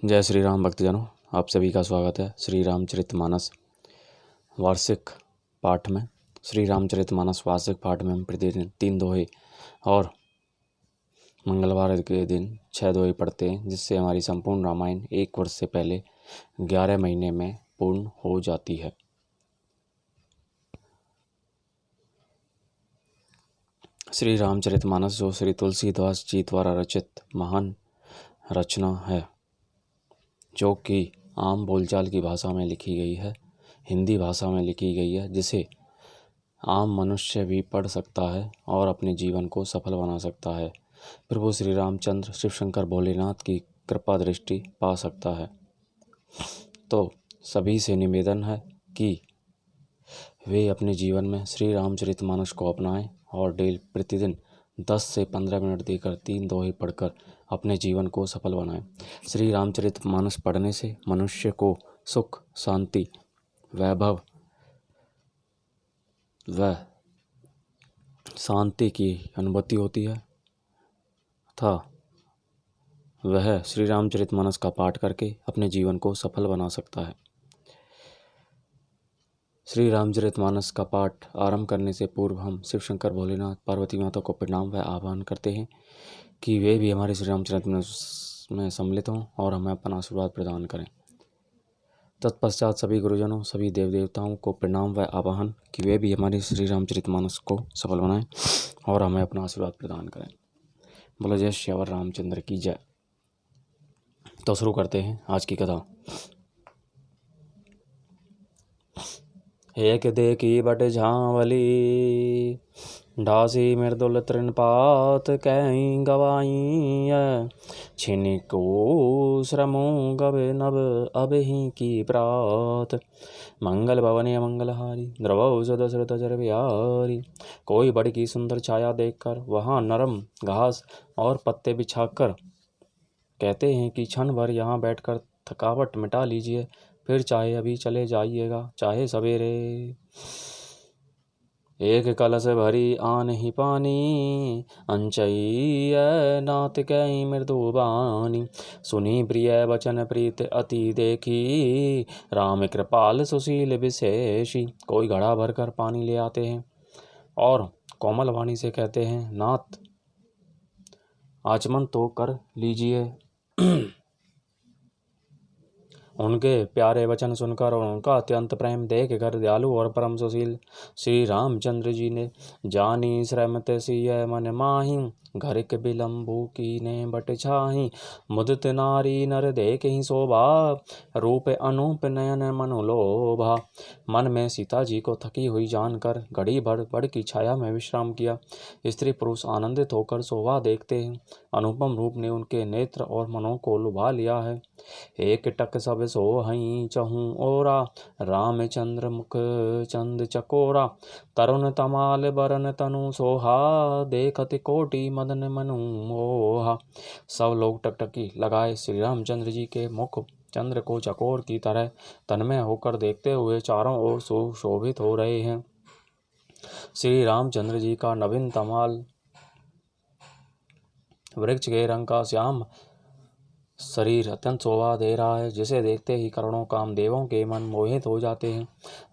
जय श्री राम भक्तजनों, आप सभी का स्वागत है श्री रामचरितमानस वार्षिक पाठ में। श्री रामचरितमानस वार्षिक पाठ में हम प्रतिदिन 3 दोहे और मंगलवार के दिन 6 दोहे पढ़ते हैं, जिससे हमारी संपूर्ण रामायण 1 वर्ष से पहले 11 महीने में पूर्ण हो जाती है। श्री रामचरितमानस जो श्री तुलसीदास जी द्वारा रचित महान रचना है, जो कि आम बोलचाल की भाषा में लिखी गई है, हिंदी भाषा में लिखी गई है, जिसे आम मनुष्य भी पढ़ सकता है और अपने जीवन को सफल बना सकता है। प्रभु श्री रामचंद्र शिव शंकर भोलेनाथ की कृपा दृष्टि पा सकता है। तो सभी से निवेदन है कि वे अपने जीवन में श्री रामचरितमानस को अपनाएं और प्रतिदिन 10 से 15 मिनट देकर 3 दोहे पढ़कर अपने जीवन को सफल बनाएं। श्री रामचरितमानस पढ़ने से मनुष्य को सुख, शांति, वैभव व शांति की अनुभूति होती है तथा वह श्री रामचरितमानस का पाठ करके अपने जीवन को सफल बना सकता है। श्री रामचरितमानस का पाठ आरंभ करने से पूर्व हम शिव शंकर भोलेनाथ पार्वती माता को प्रणाम व आह्वान करते हैं कि वे भी हमारे श्री रामचरितमानस में सम्मिलित हों और हमें अपना आशीर्वाद प्रदान करें। तत्पश्चात सभी गुरुजनों, सभी देव देवताओं को प्रणाम व आह्वान कि वे भी हमारे श्री रामचरितमानस को सफल बनाएं और हमें अपना आशीर्वाद प्रदान करें। बोलो जय श्यावर रामचंद्र की जय। तो शुरू करते हैं आज की कथा। एक देखी बट झांवली, ढासी मृदुल तृणपात कहीं गवाई। छिनिको श्रमो गव नभ अब ही की प्रात। मंगल भवन मंगलहारी, द्रवौ दशरथ जर बिहारी। कोई बड़ी की सुंदर छाया देखकर वहाँ नरम घास और पत्ते बिछाकर कहते हैं कि क्षण भर यहाँ बैठकर थकावट मिटा लीजिए, फिर चाहे अभी चले जाइएगा, चाहे सवेरे। एक कलश भरी आन ही पानी, अंचई नाथ कई मृदु बानी। सुनी प्रिय वचन प्रीत अति देखी, राम कृपाल सुशील विशेषी। कोई घड़ा भरकर पानी ले आते हैं और कोमल वाणी से कहते हैं, नाथ आचमन तो कर लीजिए। उनके प्यारे वचन सुनकर और उनका अत्यंत प्रेम देख कर दयालु और परम सुशील श्री रामचंद्र जी ने जानी श्रमत सिय मन माही। घर के बिलम्बू की ने बट छाही, मुदित नारी नर देख ही शोभा। रूप अनूप नयन मनु लोभा। मन में सीता जी को थकी हुई जानकर घड़ी भर बड़ की छाया में विश्राम किया। स्त्री पुरुष आनंदित होकर शोभा देखते हैं। अनुपम रूप ने उनके नेत्र और मनों को लुभा लिया है। एक टक सब सोहई चहूँ ओरा, रामचंद्र मुख चंद चकोरा। तरुण तमाल बरन तनु सोहा, देखत कोटि मदन मनु मोहा। सब लोग टकटकी लगाए श्री रामचंद्र जी के मुख चंद्र को चकोर की तरह तन्मय होकर देखते हुए चारों ओर सुशोभित हो रहे हैं। श्री रामचंद्र जी का नवीन तमाल वृक्ष के रंग का श्याम शरीर अत्यंत शोभा दे रहा है, जिसे देखते ही करोड़ों कामदेवों के मन मोहित हो जाते हैं।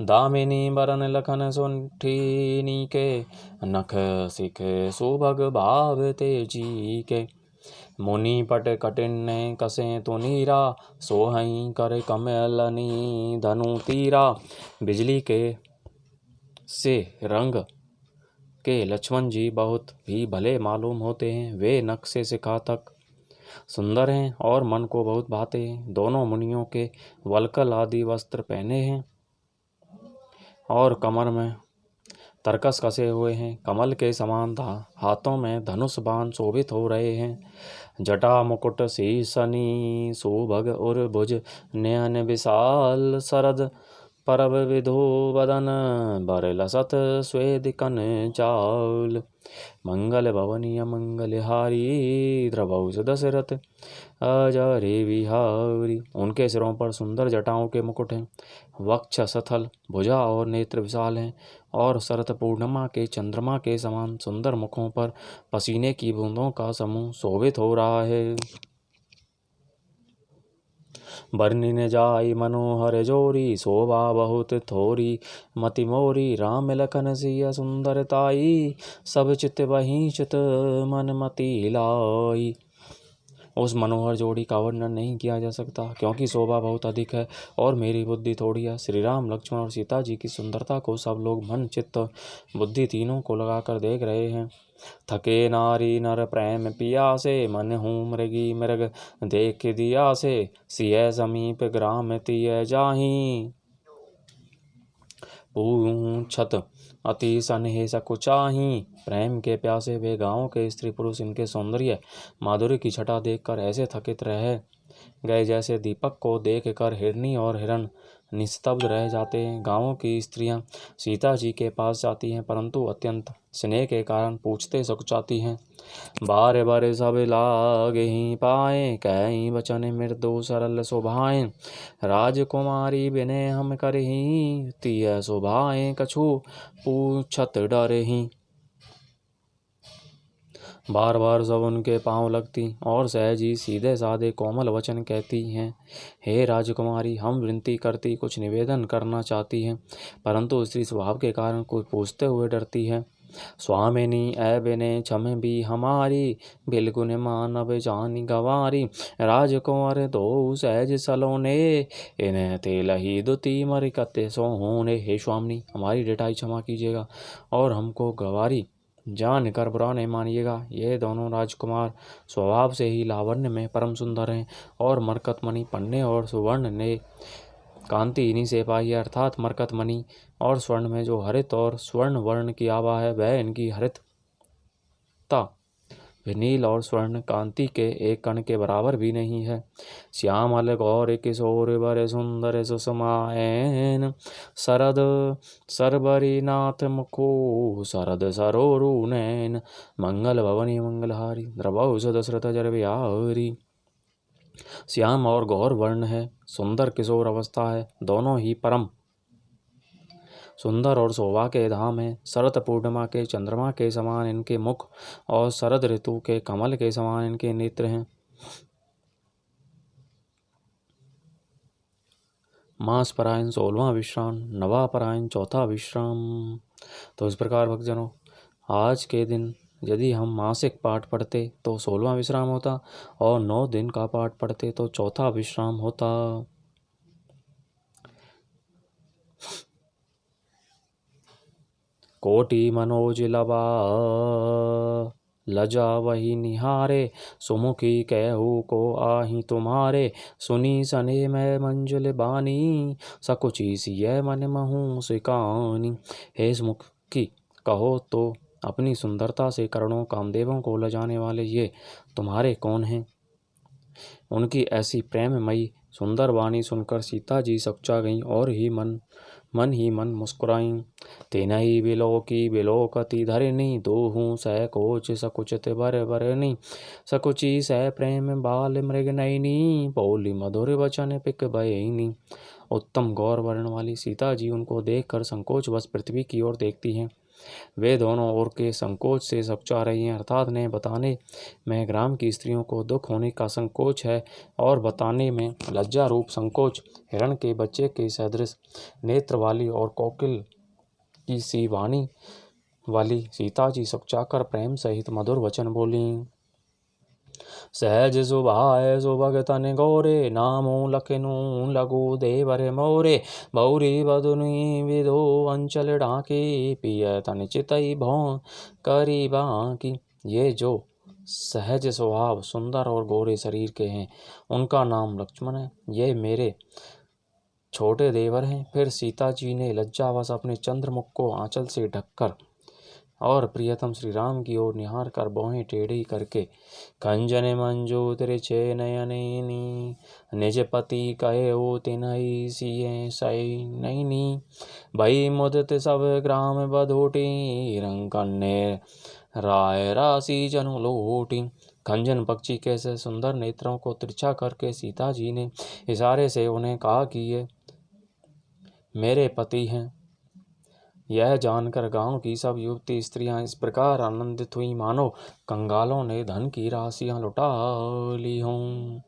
दामिनी बरन लखन सुंठीनी के, नख सिख सुभग भाव तेजी के। मुनि पट कटिन कसे तो नीरा, सोहई कर कमलनी धनु तीरा। बिजली के से रंग के लक्ष्मण जी बहुत भी भले मालूम होते हैं। वे नख से शिखा तक सुंदर हैं और मन को बहुत भाते हैं। दोनों मुनियों के वल्कल आदि वस्त्र पहने हैं और कमर में तरकस कसे हुए हैं। कमल के समान हाथों में धनुष बाण शोभित हो रहे हैं। जटा मुकुट शीशनी सुभग और भुज नयन विशाल। शरद परब विधो वदन, बर लसत स्वेद कन चाउल। मंगल भवनीय मंगलहारी, द्रवौ दशरथ अजरे विहारी। उनके सिरों पर सुंदर जटाओं के मुकुट हैं। वक्ष सथल, भुजा और नेत्र विशाल हैं और शरत पूर्णिमा के चंद्रमा के समान सुंदर मुखों पर पसीने की बूंदों का समूह शोभित हो रहा है। बरनी ने जाई मनोहर जोरी, शोभा बहुत थोरी मति मोरी। राम लखन सिया सुंदरताई, सब चित वही चित मन मति लाई। उस मनोहर जोड़ी का वर्णन नहीं किया जा सकता, क्योंकि शोभा बहुत अधिक है और मेरी बुद्धि थोड़ी है। श्री राम, लक्ष्मण और सीता जी की सुंदरता को सब लोग मन चित्त बुद्धि तीनों को लगाकर देख रहे हैं। थके नारी नर प्रेम पियासे, मन हूँ मृगी मृग देख दिया से। सिय समीप ग्राम तिय जाही, पूछत अति सन्हे सकुचाही। प्रेम के प्यासे वे गांव के स्त्री पुरुष इनके सौंदर्य माधुर्य की छटा देखकर ऐसे थकित रह गए जैसे दीपक को देखकर हिरनी और हिरण निस्तब्ध रह जाते हैं। गांवों की स्त्रियां सीता जी के पास जाती हैं, परंतु अत्यंत स्नेह के कारण पूछते सकुचाती हैं। बारे बारे सब लागे ही पाए, कई वचन मृदु सरल शोभाएं। राजकुमारी विनय हम करही, तिय शोभाएं कछु पूछत डरही। बार बार सब उनके पांव लगती और सहज ही सीधे साधे कोमल वचन कहती हैं। हे राजकुमारी, हम विनती करती कुछ निवेदन करना चाहती हैं, परंतु स्त्री स्वभाव के कारण कुछ पूछते हुए डरती है। स्वामिनी ऐबिने क्षम भी हमारी, बिलगुन मानव जानी गवारी। राजकुमार दो सहज सलोने, इन्हें ते लही दुती मर कते सोने। हे स्वामिनी, हमारी डेटाई क्षमा कीजिएगा और हमको गवारी जान कर बुरा नहीं मानिएगा। ये दोनों राजकुमार स्वभाव से ही लावण्य में परम सुंदर हैं और मरकतमणि पन्ने और सुवर्ण ने कांति इन्हीं से पाई है, अर्थात मरकतमणि और स्वर्ण में जो हरित और स्वर्ण वर्ण की आभा है वह इनकी हरितता नील और स्वर्ण कांति के एक कण के बराबर भी नहीं है। श्यामल गौर किशोर बर सुंदर सुषमायन, शरद सरबरी नाथ मुखो शरद सरोरु नैन। मंगल भवनी मंगलहारी, द्रवौ दशरथ जर बिहारी। श्याम और गौर वर्ण है, सुंदर किशोर अवस्था है, दोनों ही परम सुंदर और शोभा के धाम है। शरत पूर्णिमा के चंद्रमा के समान इनके मुख और शरद ऋतु के कमल के समान इनके नेत्र हैं। मास परायण 16वां विश्राम, नवा परायण 4था विश्राम। तो इस प्रकार भक्तजनों, आज के दिन यदि हम मासिक पाठ पढ़ते तो 16वां विश्राम होता और 9 दिन का पाठ पढ़ते तो 4था विश्राम होता। कोटि मनोज लबा लजा वही निहारे, सुमुखी कहू को आही तुम्हारे। सुनी सने मैं मंजुल बानी, सकुची सिय मन महू सिकानी। हे सुमुखी, कहो तो अपनी सुंदरता से करोड़ों कामदेवों को लजाने वाले ये तुम्हारे कौन हैं। उनकी ऐसी प्रेममयी सुंदर वाणी सुनकर सीता जी सकुचा गईं और ही मन मुस्कुराईं। तेनहि बिलोकी बिलोकति धरनी, दोहूं सह कोच सकुचित बर बरनी। सकुची सह प्रेम बाल मृग नयनी, बोली मधुर वचन पिक बयनी। उत्तम गौर वर्ण वाली सीता जी उनको देखकर संकोच वश पृथ्वी की ओर देखती हैं। वे दोनों ओर के संकोच से सकुचा रही हैं, अर्थात ने बताने में ग्राम की स्त्रियों को दुख होने का संकोच है और बताने में लज्जा रूप संकोच। हिरण के बच्चे के सदृश नेत्र वाली और कोकिल की सी वाणी वाली सीता जी सकुचाकर प्रेम सहित मधुर वचन बोली। सहज सुभाय सुभगतन गौरे, नामो लखनू लघु देवर मोरे। बौरी बदुनी विधो अंचल ढाकी, पिय तन चितई भौ करी बाकी। ये जो सहज स्वभाव सुंदर और गोरे शरीर के हैं उनका नाम लक्ष्मण है। ये मेरे छोटे देवर हैं। फिर सीता जी ने लज्जावश अपने चंद्रमुख को आंचल से ढककर और प्रियतम श्री राम की ओर निहार कर भौहें टेढ़ी करके कंजन मंजू तिरछे नयनी, निज पति कहे ओ तिनहि सिए सई नैनी। भई मुदित सब ग्राम बधोटी, रंकन्ने राय राशि जनु लोटी। खंजन पक्षी के से सुंदर नेत्रों को तिरछा करके सीता जी ने इशारे से उन्हें कहा कि ये मेरे पति हैं। यह जानकर गांव की सब युवती स्त्रियां इस प्रकार आनंदित हुई मानो कंगालों ने धन की राशियां लुटा ली हों।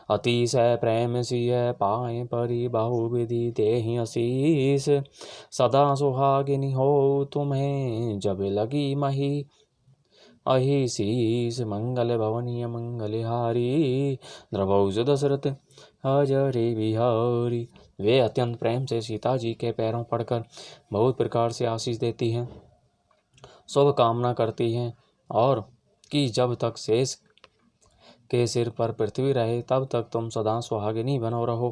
अतिशय प्रेम सिय पाए परि बहुविधि देहि असीस। सदा सुहागिनी हो तुम्हें जब लगी मही अहि शीस। मंगल भवनीय मंगलहारी द्रवौज दशरथ अजरे बिहारी। वे अत्यंत प्रेम से सीता जी के पैरों पड़कर बहुत प्रकार से आशीष देती हैं, शुभ कामना करती हैं और कि जब तक शेष के सिर पर पृथ्वी रहे तब तक तुम सदा सुहागिनी बनो रहो।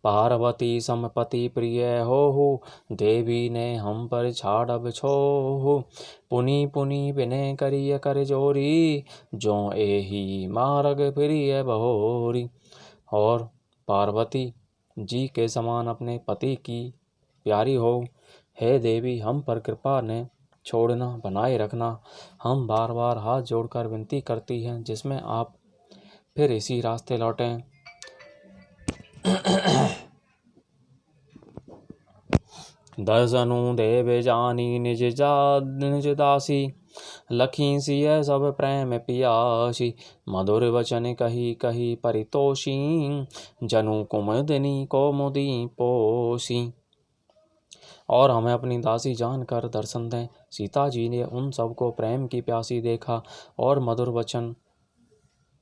पार्वती समपति प्रिय हो देवी ने हम पर छाड़ब छो। पुनि पुनि विनय करिय कर जोरी जो एही मार्ग प्रिय बहोरी। और पार्वती जी के समान अपने पति की प्यारी हो। हे देवी, हम पर कृपा ने छोड़ना बनाए रखना। हम बार बार हाथ जोड़कर विनती करती हैं, जिसमें आप फिर इसी रास्ते लौटें। दर्शनु देव जानी निज दासी लखी सिय सब प्रेम पियासी। मधुर वचन कही कही परितोषी जनु कुमुदिनी कौमुदी पोसी। और हमें अपनी दासी जानकर दर्शन दें। सीता जी ने उन सबको प्रेम की प्यासी देखा और मधुर वचन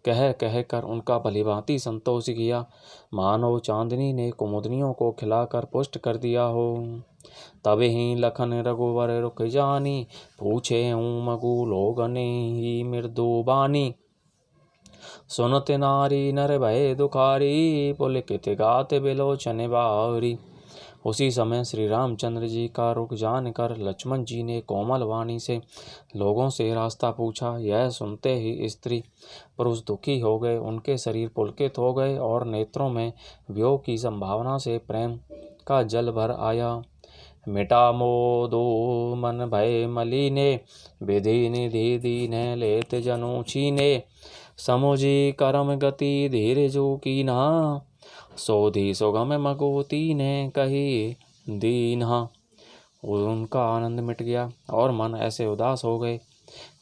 कह कह कर उनका भलीभांति संतोष किया, मानो चांदनी ने कुमुदनियों को खिलाकर पुष्ट कर दिया हो। तब ही लखन रघुवर रुक जानी पूछे मगु लोगने ही मृदु बानी। सुनत नारी नर भय दुखारी पुलकित गात बिलोचन बारी। उसी समय श्री रामचंद्र जी का रुख जानकर लक्ष्मण जी ने कोमल वाणी से लोगों से रास्ता पूछा। यह सुनते ही स्त्री पुरुष दुखी हो गए, उनके शरीर पुलकित हो गए और नेत्रों में वियोग की संभावना से प्रेम का जल भर आया। मिटा मोदो मन भय मलिने विधि निधि दीने लेत जनु छीने। समुझी करम गति धीरे जो कीना सोधी सुगम मगोती ने कही दीन्हा। उनका आनंद मिट गया और मन ऐसे उदास हो गए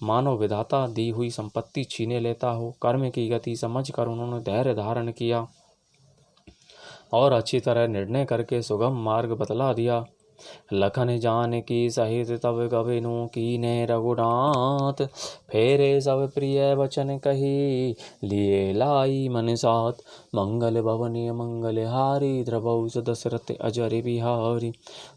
मानो विधाता दी हुई संपत्ति छीने लेता हो। कर्म की गति समझकर उन्होंने धैर्य धारण किया और अच्छी तरह निर्णय करके सुगम मार्ग बतला दिया। लखन जानकी सहित तब गविनु कीने रघुनाथ फेरे सब प्रिय वचन कही लिए लाई मन साथ। मंगल भवनीय मंगलहारी द्रवौज दशरथ अजर बिहारी।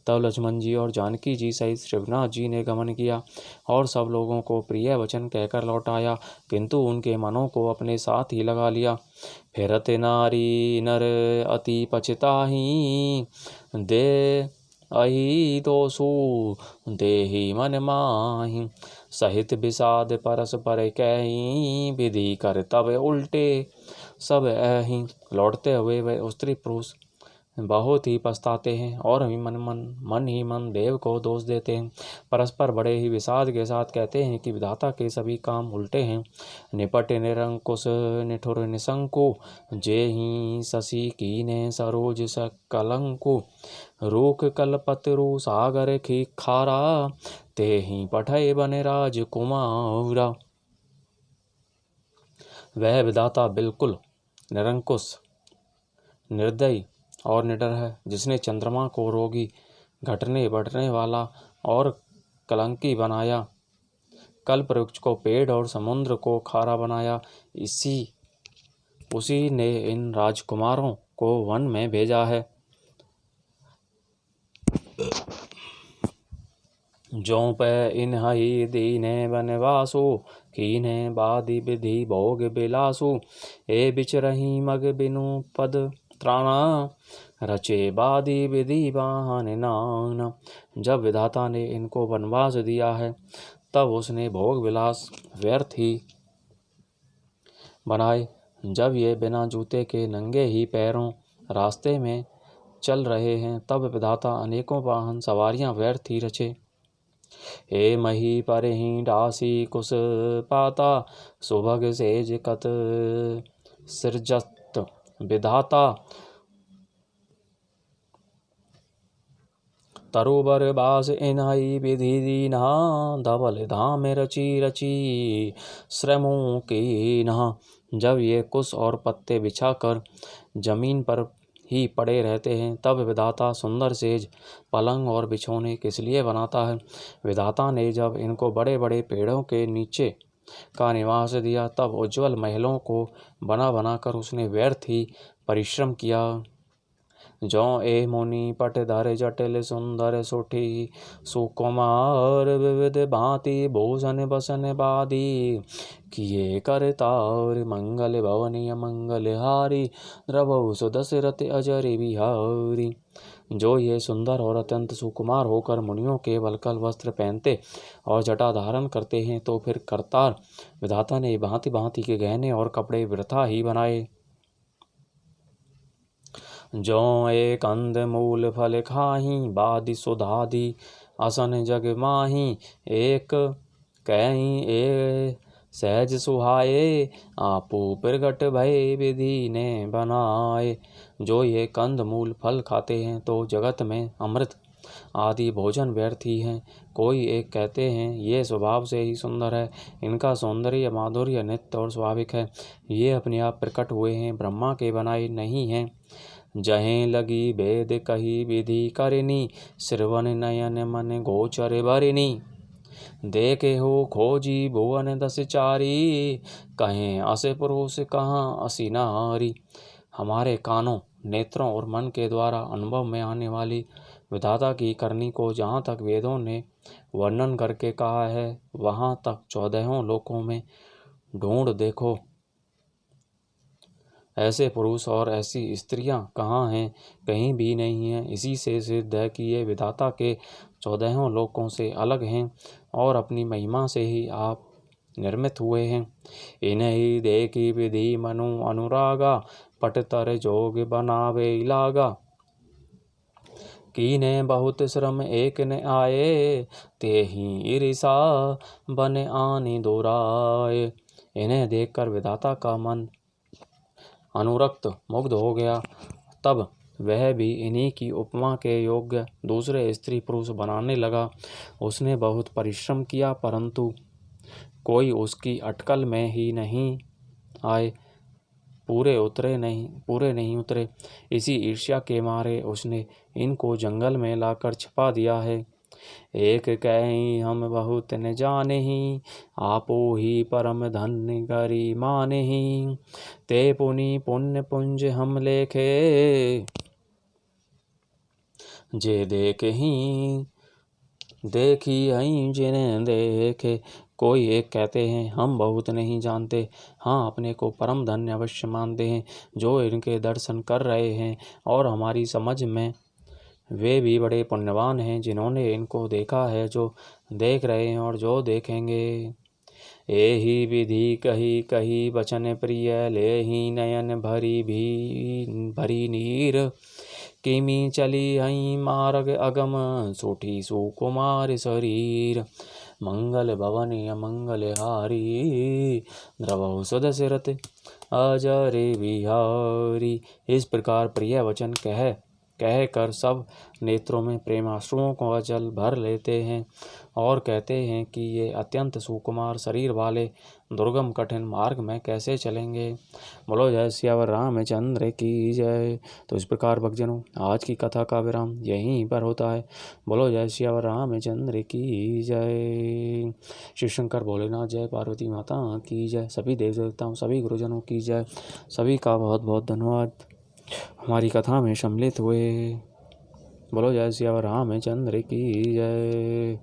तब लक्ष्मण जी और जानकी जी सहित रघुनाथ जी ने गमन किया और सब लोगों को प्रिय वचन कहकर लौट आया, किंतु उनके मनों को अपने साथ ही लगा लिया। फिरत नारी नर अति पछताही दे अहि दोषु देहि मन माहि। सहित विषाद परस पर कहीं विधि कर तब उल्टे सब अहि। लौटते हुए वे स्त्री पुरुष बहुत ही पछताते हैं और मन ही मन देव को दोष देते हैं। परस्पर बड़े ही विषाद के साथ कहते हैं कि विधाता के सभी काम उल्टे हैं। निपट निरंकुश निठुर निशंकु जेहि शशि कीने सरोज सकलंकु। रूख कल्पतरु सागर खी खारा तेहि पठय बने राज कुमारा। वह विधाता बिल्कुल निरंकुश निर्दयी और निडर है, जिसने चंद्रमा को रोगी घटने बढ़ने वाला और कलंकी बनाया, कल्प वृक्ष को पेड़ और समुद्र को खारा बनाया। उसी ने इन राजकुमारों को वन में भेजा है। जो पे इन्हई दीने बनवासु कीने बादि विधि भोग बिलासु। ए बिचरही मग बिनु पद त्राणा रचे बादी विधि बाहन नाना। जब विधाता ने इनको वनवास दिया है तब उसने भोग विलास व्यर्थ ही बनाए। जब ये बिना जूते के नंगे ही पैरों रास्ते में चल रहे हैं तब विधाता अनेकों वाहन सवारियां व्यर्थ ही रचे। हे मही पर ही डासी कुश पाता सुभग सेज कत सृजत विधाता। तरुबर बास इन्हई विधि दीना धवल धाम रची रची श्रमों कीन्हा। जब ये कुश और पत्ते बिछाकर जमीन पर ही पड़े रहते हैं, तब विधाता सुंदर सेज, पलंग और बिछौने किस लिए बनाता है? विधाता ने जब इनको बड़े बड़े पेड़ों के नीचे का निवास दिया, तब उज्ज्वल महलों को बना बनाकर उसने व्यर्थ ही परिश्रम किया। जो ए मुनि पट धर जटिल सुंदर सुठी, सुकुमार विविध भांति भूषण बसन बादी, किए करतार मंगल भवनीय मंगल हारी, द्रवहु सुदशरथ अजर बिहारी। जो ये सुंदर और अत्यंत सुकुमार होकर मुनियों के वल्कल वस्त्र पहनते और जटा धारण करते हैं, तो फिर करतार विधाता ने भांति भांति के गहने और कपड़े वृथा ही बनाए। जो एक कंद मूल फल खाही, बादि सुधादि असन जग माही, एक कहीं ए सहज सुहाए, आपो प्रगट भय विधि ने बनाए। जो ये कंद मूल फल खाते हैं, तो जगत में अमृत आदि भोजन व्यर्थ ही हैं। कोई एक कहते हैं ये स्वभाव से ही सुंदर है, इनका सौंदर्य माधुर्य नित्य और स्वाभाविक है, ये अपने आप प्रकट हुए हैं, ब्रह्मा के बनाए नहीं हैं। जहें लगी वेद कही विधि करनी, श्रवण नयन मन गोचर भरनी, देखे हो खोजी भुवन दस चारी, कहें असे पुरुष कहाँ असी नारी। हमारे कानों, नेत्रों और मन के द्वारा अनुभव में आने वाली विधाता की करनी को जहाँ तक वेदों ने वर्णन करके कहा है, वहाँ तक 14 लोकों में ढूंढ देखो, ऐसे पुरुष और ऐसी स्त्रियां कहाँ हैं? कहीं भी नहीं हैं। इसी से सिद्ध है कि ये विधाता के 14 लोकों से अलग हैं और अपनी महिमा से ही आप निर्मित हुए हैं। इन्हीं देखी विधि मनु अनुरागा, पटतर जोग बनावे लागा, कीने बहुत श्रम एक न आए, ते ही ईर्षा बन आनी दोराए। इन्हें देखकर विधाता का मन अनुरक्त मुग्ध हो गया, तब वह भी इन्हीं की उपमा के योग्य दूसरे स्त्री पुरुष बनाने लगा। उसने बहुत परिश्रम किया, परंतु कोई उसकी अटकल में ही नहीं आए, पूरे नहीं उतरे। इसी ईर्ष्या के मारे उसने इनको जंगल में लाकर छिपा दिया है। एक कहीं हम बहुत न जानेहि, आपो ही परम धन्य करी मानेहि, ते पुनि पुण्य पुंज हम लेखे, जे देखी हई जिन्हें देखे। कोई एक कहते हैं हम बहुत नहीं जानते, हाँ अपने को परम धन्य अवश्य मानते हैं, जो इनके दर्शन कर रहे हैं, और हमारी समझ में वे भी बड़े पुण्यवान हैं जिन्होंने इनको देखा है, जो देख रहे हैं और जो देखेंगे। एहि विधि कही कही वचन प्रिय, ले ही नयन भरी नीर, किमी चली हई मार्ग अगम, सोठी सुकुमार शरीर, मंगल भवन अमंगल हारी, द्रवहु सुदशरथ अजर बिहारी। इस प्रकार प्रिय वचन कह कर सब नेत्रों में प्रेमाश्रुओं को जल भर लेते हैं और कहते हैं कि ये अत्यंत सुकुमार शरीर वाले दुर्गम कठिन मार्ग में कैसे चलेंगे। बोलो जय सियावर रामचंद्र की जय। तो इस प्रकार भक्तजनों, आज की कथा का विराम यहीं पर होता है। बोलो जय सियावर रामचंद्र की जय। शिव शंकर भोलेनाथ जय, पार्वती माता की जय, सभी देव देवताओं सभी गुरुजनों की जय। सभी का बहुत बहुत धन्यवाद हमारी कथा में सम्मिलित हुए। बोलो जय सियावर रामचंद्र की जय।